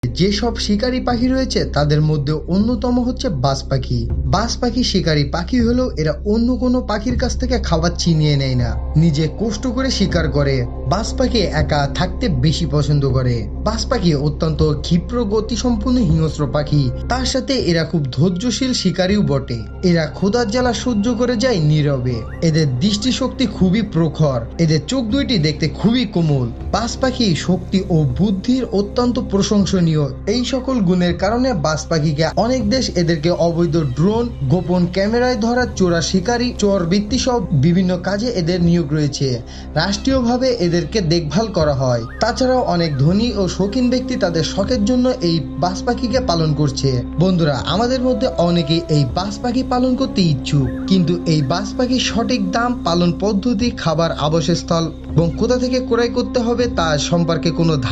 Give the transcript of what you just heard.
যেসব শিকারী পাখি রয়েছে তাদের মধ্যে অন্যতম হচ্ছে বাজ পাখি। বাজ পাখি শিকারী পাখি হলেও এরা অন্য কোনো পাখির কাছ থেকে খাবার ছিনিয়ে নেয় না, নিজে কষ্ট করে শিকার করে। বাজ পাখি একা থাকতে বেশি পছন্দ করে। বাজ পাখি অত্যন্ত ক্ষিপ্র গতিসম্পন্ন হিংস্র পাখি, তার সাথে এরা খুব ধৈর্যশীল শিকারীও বটে। এরা ক্ষুধার জ্বালা সহ্য করে যায় নীরবে। এদের দৃষ্টিশক্তি খুবই প্রখর, এদের চোখ দুইটি দেখতে খুবই কোমল। বাজ পাখি শক্তি ও বুদ্ধির অত্যন্ত প্রশংসনীয়। এই সকল গুণের কারণে বাজ পাখিকে অনেক দেশ এদেরকে অবৈধ ড্রোন, গোপন ক্যামেরায় ধরা চোরা শিকারী, চোরবৃত্তি সব বিভিন্ন কাজে এদের নিয়োগ রয়েছে। রাষ্ট্রীয়ভাবে এদেরকে দেখভাল করা হয়। তাছাড়াও অনেক ধনী ও শৌখিন ব্যক্তি তাদের শখের জন্য এই বাজ পাখিকে পালন করছে। বন্ধুরা, আমাদের মধ্যে অনেকেই এই বাজ পাখি পালন করতে ইচ্ছুক, কিন্তু এই বাজ পাখির সঠিক দাম, পালন পদ্ধতি, খাবার, আবাসস্থল এবং কোথা থেকে ক্রয় করতে হবে তা সম্পর্কে কোনো